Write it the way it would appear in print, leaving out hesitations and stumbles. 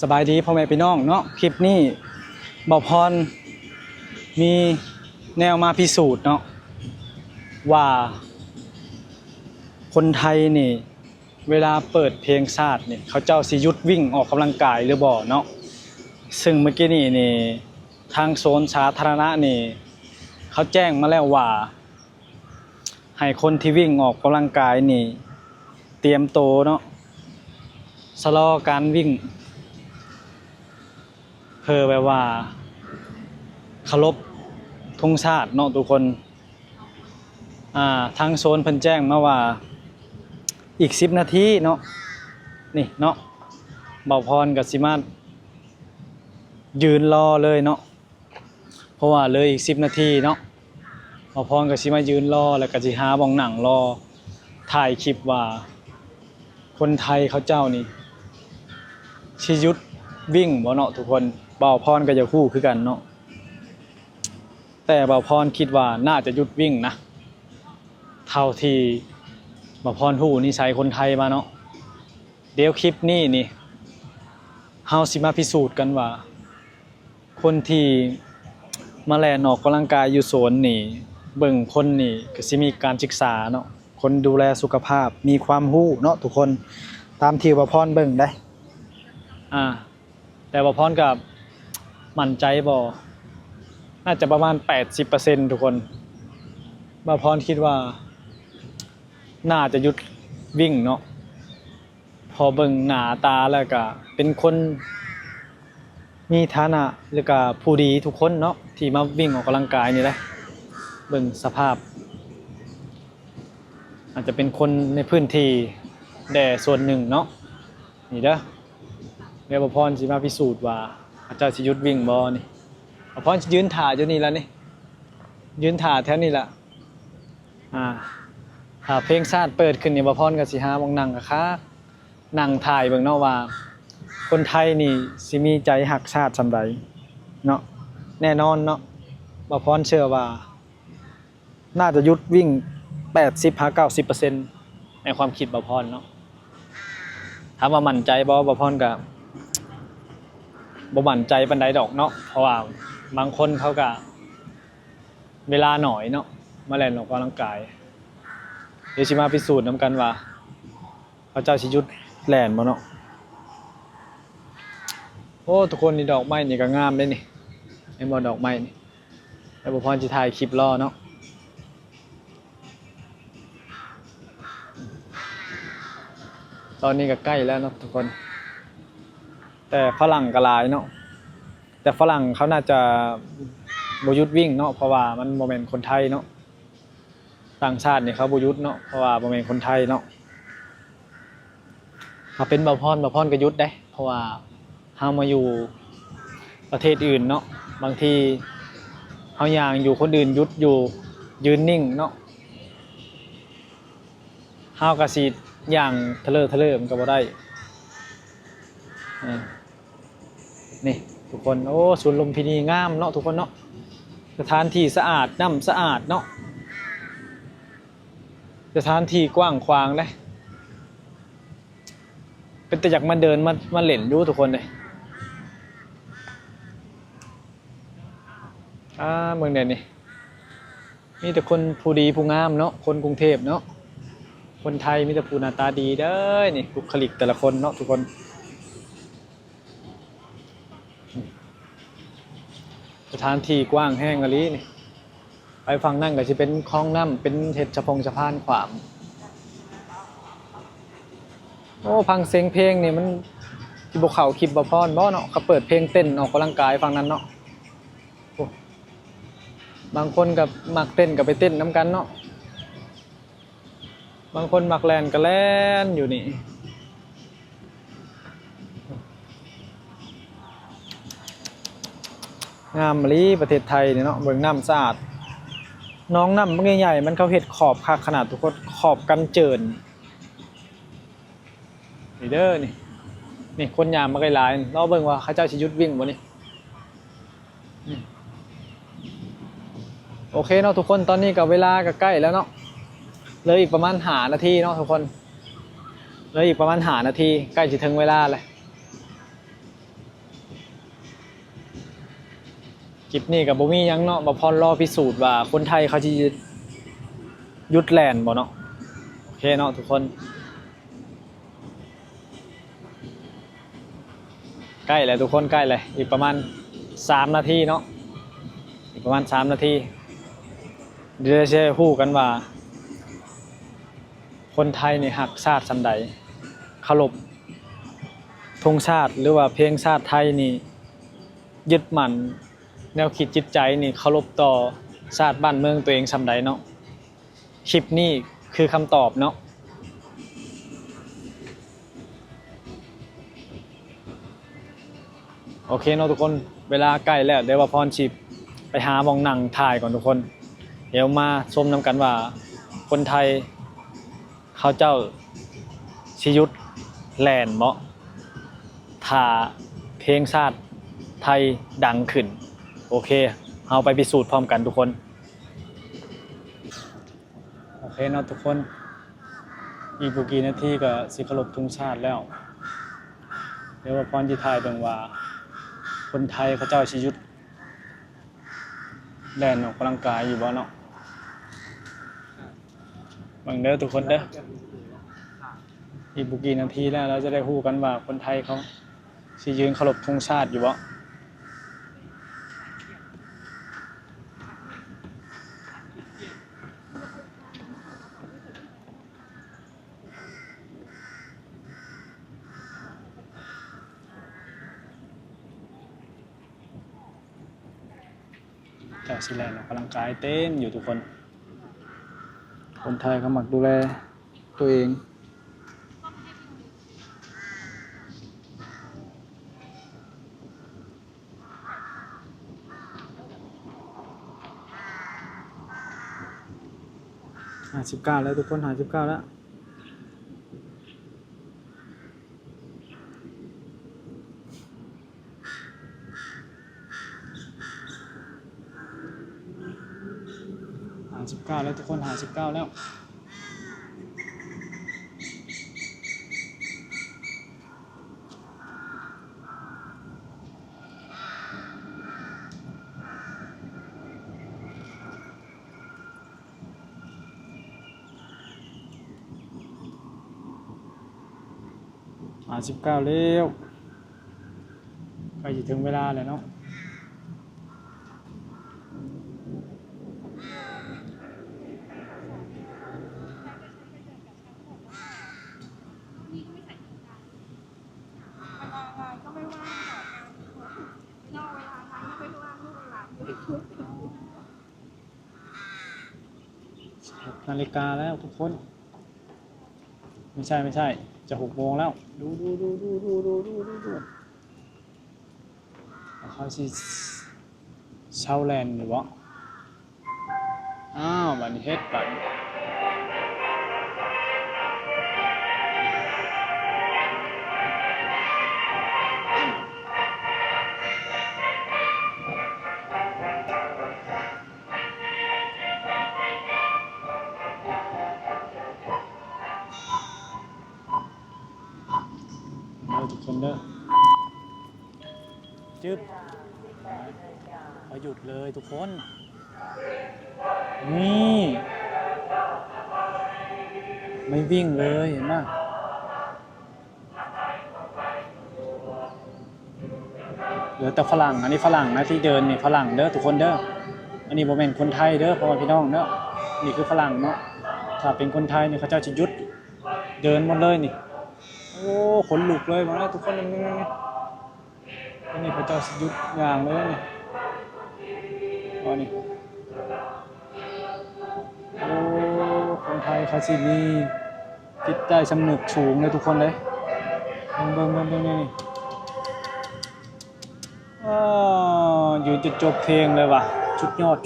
สบายดีพ่อแม่พี่น้องเนาะคลิปนี้บ่าวพรมีแนวมาพิสูจน์เนาะว่าคนไทยนี่เวลาเปิดเพลงชาตินี่เขาเจ้าสิหยุดวิ่งออกกำลังกายหรือบ่เนาะซึ่งเมื่อกี้นี่ทางโซนสาธารณะนี่เขาแจ้งมาแล้วว่าให้คนที่วิ่งออกกำลังกายนี่เตรียมโตเนาะชะลอการวิ่งเพื่อแบบว่าเคารพธงชาติเนาะทุกคนทางโซนเพิ่นแจ้งมาว่าอีก10นาทีเนาะนี่เนาะบ่าวพรกับสิมายืนรอเลยเนาะเพราะว่าเลยอีก10นาทีเนาะบ่าวพรกับสิมายืนรอแล้วก็สิหาบ้องหนังรอถ่ายคลิปว่าคนไทยเขาเจ้านี่สิหยุดวิ่งบ่เนาะทุกคนบ่าวพรก็จะคู่คือกันเนาะแต่บ่าวพรคิดว่าน่าจะหยุดวิ่งนะเท่าที่บ่าวพรฮู้นิสัยคนไทยมาเนาะเดี๋ยวคลิปนี้นี่เฮาสิมาพิสูจน์กันว่าคนที่มาแล่นออกกำลังกายอยู่โซนนี่เบิ่งคนนี่ก็สิมีการศึกษาเนาะคนดูแลสุขภาพมีความรู้เนาะทุกคนตามที่บ่าวพรเบิ่งได้แต่บ่าวพรก็มั่นใจบ่น่าจะประมาณ 80% ทุกคนบ่าวพรคิดว่าน่าจะหยุดวิ่งเนาะพอเบิ่งหน้าตาแล้วก็เป็นคนมีฐานะแล้วก็ผู้ดีทุกคนเนาะที่มาวิ่งออกกำลังกายนี่แหละเบิ่งสภาพอาจจะเป็นคนในพื้นที่แด่ส่วนหนึ่งเนาะนี่เด้อเดี๋ยวบ่าวพรสิมาพิสูจน์ว่าอาจารย์สิหยุดวิ่งบ่นี่บ่าวพรสิยืนท่าอยู่นี่แล้วนี่ยืนท่าแถวนี้ล่ะถ้าเพลงชาติเปิดขึ้นนี่บ่าวพรก็สิหาบ่งนั่งคักนั่งถ่ายเบิ่งเนาะว่าคนไทยนี่สิมีใจรักชาติซำใดเนาะแน่นอนเนาะบ่าวพรเชื่อว่าน่าจะหยุดวิ่ง 80-90% ในความคิดบ่าวพรเนาะถามว่ามั่นใจบ่าวพรก็บ่มั่นใจปานใดดอกเนาะเพราะว่าบางคนเขาก็เวลาหน่อยเนาะมาแล่นออกกำลังกายเดี๋ยวสิมาพิสูจน์นำกันว่าเขาเจ้าสิหยุดแล่นบ่เนาะโอ้ทุกคนนี่ดอกไม้นี่ก็งามเด้นี่เห็นบ่ดอกไม้นี่แล้วบ่พรสิถ่ายคลิปรอเนาะตอนนี้ก็ใกล้แล้วเนาะทุกคนแต่ฝรั่งก็หลายเนาะแต่ฝรั่งเขาน่าจะบ่หยุดวิ่งเนาะเพราะว่ามันบ่แม่นคนไทยเนาะต่างชาตินี่เขาบ่หยุดเนาะเพราะว่าบ่แม่นคนไทยเนาะถ้าเป็นบ่าวพรก็หยุดได้เพราะว่าเฮามาอยู่ประเทศอื่นเนาะบางทีเฮาย่างอยู่คนอื่นหยุดอยู่ยืนนิ่งเนาะเฮาก็สิย่างทะเลมันก็บ่ได้นี่ทุกคนโอ้สวนลุมพินีงามเนาะทุกคนเนาะสถานที่สะอาดน้ำสะอาดเนาะสถานที่กว้างขวางเลยเป็นแต่อยากมาเดินมาเล่นอยู่ทุกคนเลยเมืองเด่นนี่มีแต่คนผู้ดีผู้งามเนาะคนกรุงเทพเนาะคนไทยมีแต่ผู้หน้าตาดีเด้อนี่บุคลิกแต่ละคนเนาะทุกคนสถานที่กว้างแห้งกะลีนี่ไปฟังนั่งก็จะเป็นคลองน้ำเป็นเห็ดสะพานขวามโอ้ฟังเสียงเพลงนี่มันที่บกเขาคลิปบ่พรบ่เนาะเขาเปิดเพลงเต้นออกกำลังกายฟังนั้นเนาะบางคนกับมักเต้นกับไปเต้นน้ำกันเนาะบางคนมักแลนก็แลนอยู่นี่งามมะลิประเทศไทยเนี่ยเนาะเบิ่งน้ำสะอาดน้องน้ำมันใหญ่ๆมันเขาเห็ดขอบคักขนาดทุกคนขอบกันเจิ่นนี่เด้อนี่คนยามมาไกลหลายเราเบิ่งว่าเขาเจ้าสิหยุดวิ่งบ่นี่โอเคเนาะทุกคนตอนนี้กับเวลาก็ใกล้แล้วเนาะเลยอีกประมาณ5 นาทีเนาะทุกคนเลยอีกประมาณ5 นาทีใกล้จะถึงเวลาเลย คลิปนี้กับบ่มีหยังเนาะบ่พรรอพิสูจน์ว่าคนไทยเขาสิหยุดแล่นบ่เนาะโอเคเนาะทุกคนใกล้แล้วทุกคนใกล้เลยอีกประมาณ3 นาทีเนาะอีกประมาณ3 นาทีเดี๋ยวจะฮู้กันว่าคนไทยนี่ฮักชาติส่ำใดเคารพธงชาติหรือว่าเพลงชาติไทยนี่ยึดมั่นแนวคิดจิตใจนี่เคารพต่อชาติบ้านเมืองตัวเองส่ำใดเนาะคลิปนี้คือคำตอบเนาะโอเคเนาะทุกคนเวลาใกล้แล้วเดี๋ยวว่าพรชิปไปหาหมองหนังถ่ายก่อนทุกคนเดี๋ยวมาชมนำกันว่าคนไทยเขาเจ้าสิหยุดแล่นเนาะถ้าเพลงชาติไทยดังขึ้นโอเคเอาไปพิสูจน์พร้อมกันทุกคนโอเคเนาะทุกคนอีกบ่กี่นาทีก็สิเคารพธงชาติแล้วเดี๋ยวว่าพรสิถ่ายเบิ่งว่าคนไทยเขาเจ้าสิหยุดแล่นออกกำลังกายอยู่บ่เนาะเบิ่งเด้อทุกคนเด้ออีกบ่กี่นาทีแล้วเราจะได้ฮู้กันว่าคนไทยเขาสิยืนเคารพธงชาติอยู่บ่เจ้าสิแล่นออกกำลังกายเต้นอยู่ทุกคนคนไทยเขามักดูแลตัวเอง59แล้วทุกคน59แล้ว59แล้วทุกคน59แล้ว59แล้วใกล้จะถึงเวลาแล้วเนาะนาฬิกาแล้วทุกคนไม่ใช่จะ6 โมงแล้วดูเขาสิเช่าแลนด์อยู่บ่อ้าวบัดนี้เฮ็ดบัดทุกคนเด้อจึ๊บเขาหยุดเลยทุกคนนี่ไม่วิ่งเลยเห็นไหมเหลือแต่ฝรั่งอันนี้ฝรั่งนะที่เดินนี่ฝรั่งเด้อทุกคนเด้ออันนี้บ่แม่นคนไทยเด้อเพราะว่าพี่น้องเด้อนี่คือฝรั่งเนาะถ้าเป็นคนไทยนี่เขาเจ้าจะหยุดเดินหมดเลยนี่โอ้ขนลุกเลยมาแล้วทุกคนนี่นี่พระเจ้าหยุดอย่างเลยนี่อ๋อนี่โอ้คนไทยเขาสิมีจิตใจสำนึกสูงเลยทุกคนเลยเบิ่งนี่ยืนจุดจบเพลงเลยว่ะชุดยอด